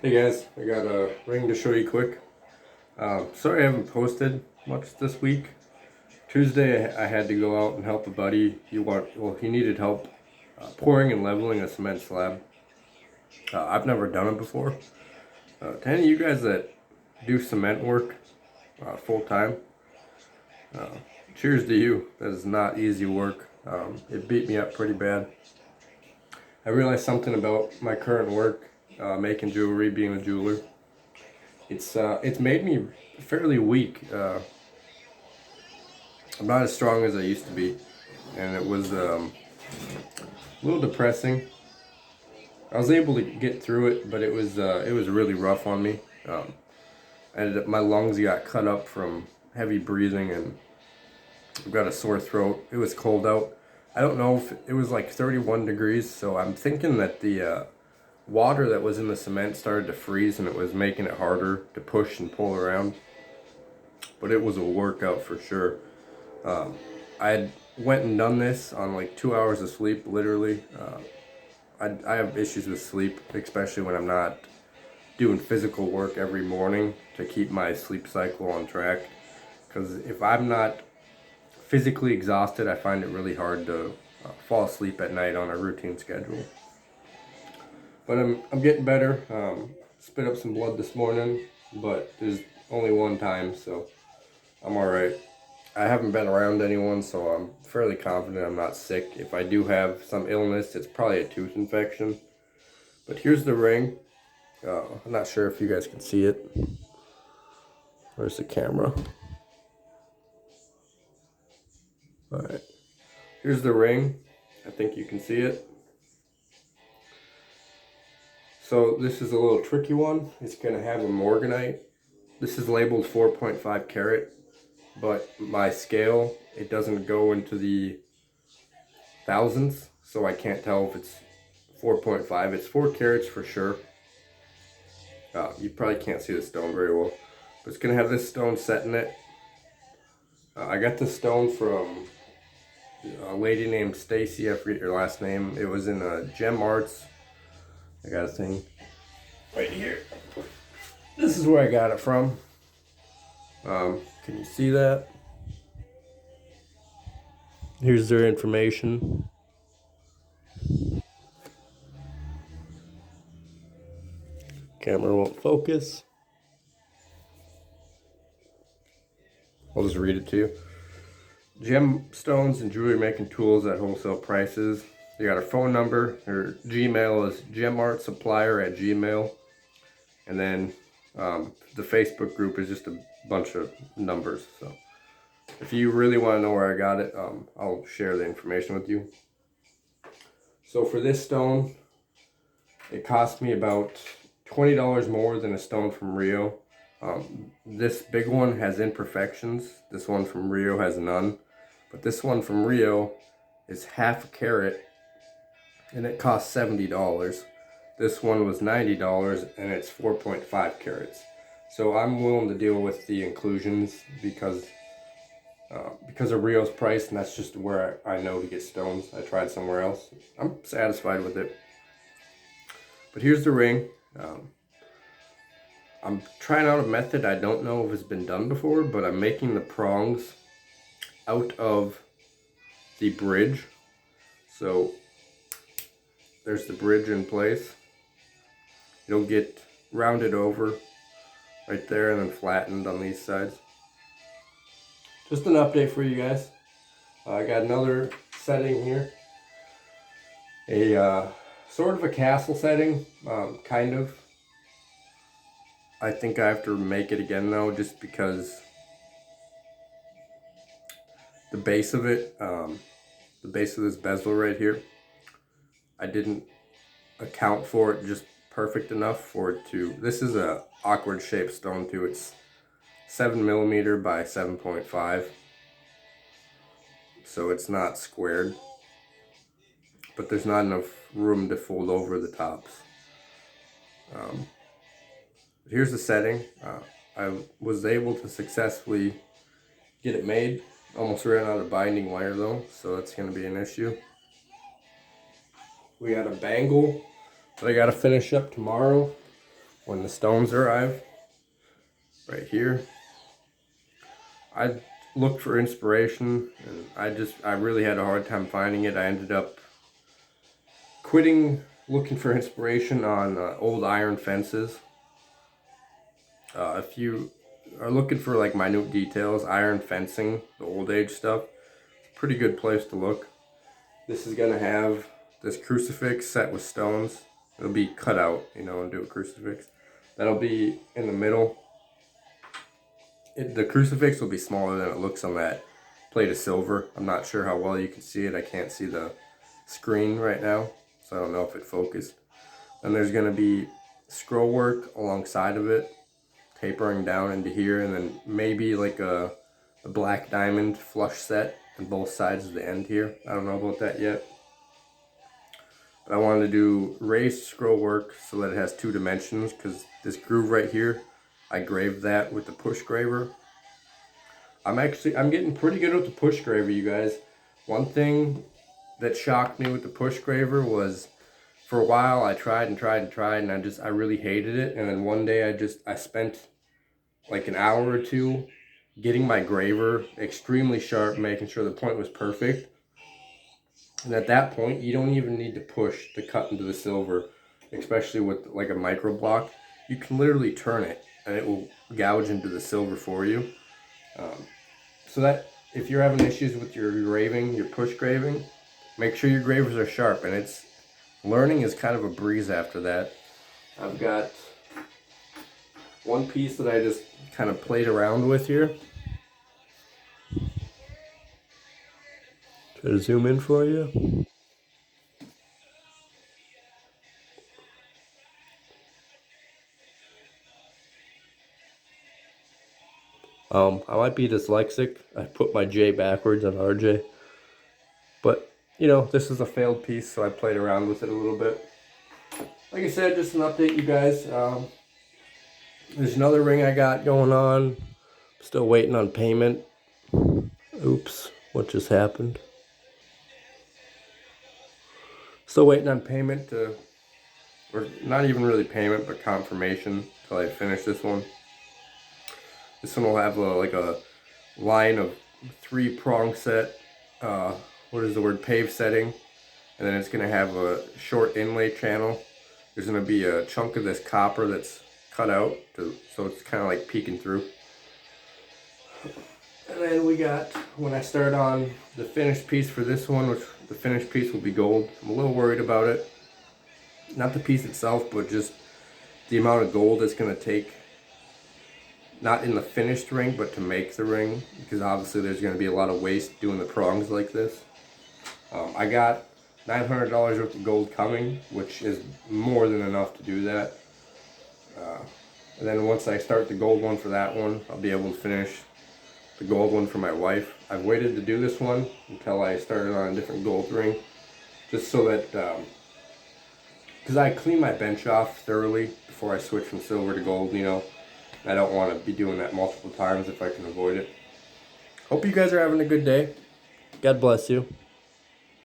Hey guys, I got a ring to show you quick. Sorry I haven't posted much this week. Tuesday I had to go out and help a buddy. He needed help pouring and leveling a cement slab. I've never done it before. To any of you guys that do cement work full time, cheers to you. That is not easy work. It beat me up pretty bad. I realized something about my current work, making jewelry, being a jeweler. It's made me fairly weak. I'm not as strong as I used to be, and it was a little depressing. I was able to get through it, but it was really rough on me. My lungs got cut up from heavy breathing, and I've got a sore throat. It was cold out. I don't know if it was like 31 degrees, so I'm thinking that the water that was in the cement started to freeze, and it was making it harder to push and pull around. But it was a workout for sure. I had went and done this on like 2 hours of sleep, literally. I have issues with sleep, especially when I'm not doing physical work every morning to keep my sleep cycle on track. Because if I'm not physically exhausted, I find it really hard to fall asleep at night on a routine schedule. But I'm getting better. Spit up some blood this morning, but there's only one time, so I'm all right. I haven't been around anyone, so I'm fairly confident I'm not sick. If I do have some illness, it's probably a tooth infection. But here's the ring. I'm not sure if you guys can see it. Where's the camera? All right. Here's the ring. I think you can see it. So this is a little tricky one. It's going to have a morganite. This is labeled 4.5 carat, but my scale, it doesn't go into the thousands, so I can't tell if it's 4.5. It's 4 carats for sure. You probably can't see the stone very well, but it's gonna have this stone set in it. I got this stone from a lady named Stacy. I forget your last name. It was in Gem Arts. I got a thing right here. This is where I got it from. Can you see that? Here's their information. Camera won't focus. I'll just read it to you. Gemstones and jewelry making tools at wholesale prices. They got her phone number. Her Gmail is gemartsupplier@gmail. And then the Facebook group is just a bunch of numbers. So if you really want to know where I got it, I'll share the information with you. So for this stone, it cost me about $20 more than a stone from Rio. This big one has imperfections. This one from Rio has none. But this one from Rio is half a carat, and it cost $70. This one was $90, and it's 4.5 carats. So I'm willing to deal with the inclusions because of Rio's price, and that's just where I know to get stones. I tried somewhere else. I'm satisfied with it. But here's the ring. I'm trying out a method. I don't know if it's been done before, but I'm making the prongs out of the bridge. So there's the bridge in place. It'll get rounded over right there and then flattened on these sides. Just an update for you guys. I got another setting here. A sort of a castle setting, kind of. I think I have to make it again though, just because the base of it, the base of this bezel right here, I didn't account for it just perfect enough for it to, this is a awkward shaped stone too. It's 7mm by 7.5, so it's not squared, but there's not enough room to fold over the tops. Here's the setting. I was able to successfully get it made. Almost ran out of binding wire though, so that's going to be an issue. We got a bangle that I got to finish up tomorrow. when the stones arrive, right here, I looked for inspiration, and I really had a hard time finding it. I ended up quitting looking for inspiration on old iron fences. If you are looking for like minute details, iron fencing, the old age stuff, it's a pretty good place to look. This is gonna have this crucifix set with stones. It'll be cut out, you know, into a crucifix. That'll be in the middle. The crucifix will be smaller than it looks on that plate of silver. I'm not sure how well you can see it. I can't see the screen right now, so I don't know if it focused. And there's gonna be scroll work alongside of it, tapering down into here, and then maybe like a black diamond flush set on both sides of the end here. I don't know about that yet. But I wanted to do raised scroll work so that it has 2 dimensions, because this groove right here, I graved that with the push graver. I'm getting pretty good with the push graver, you guys. One thing that shocked me with the push graver was, for a while I tried and tried and tried, and I really hated it. And then one day I spent like an hour or 2 getting my graver extremely sharp, making sure the point was perfect. And at that point, you don't even need to push to cut into the silver, especially with like a micro block. You can literally turn it and it will gouge into the silver for you. So that if you're having issues with your graving, your push graving, make sure your gravers are sharp. And learning is kind of a breeze after that. I've got one piece that I just kind of played around with here. Try to zoom in for you. I might be dyslexic. I put my J backwards on RJ. But, you know, this is a failed piece, so I played around with it a little bit. Like I said, just an update, you guys. There's another ring I got going on. Still waiting on payment. Oops, what just happened? Still waiting on payment or not even really payment, but confirmation until I finish this one. This one will have like a line of 3 prong set, pave setting, and then it's gonna have a short inlay channel. There's gonna be a chunk of this copper that's cut out, so it's kind of like peeking through. And then we got, when I start on the finished piece for this one, which the finished piece will be gold. I'm a little worried about it. Not the piece itself, but just the amount of gold it's gonna take. Not in the finished ring, but to make the ring, because obviously there's going to be a lot of waste doing the prongs like this. I got $900 worth of gold coming, which is more than enough to do that. And then once I start the gold one for that one, I'll be able to finish the gold one for my wife. I've waited to do this one until I started on a different gold ring, just so that, because I clean my bench off thoroughly before I switch from silver to gold, you know. I don't want to be doing that multiple times if I can avoid it. Hope you guys are having a good day. God bless you.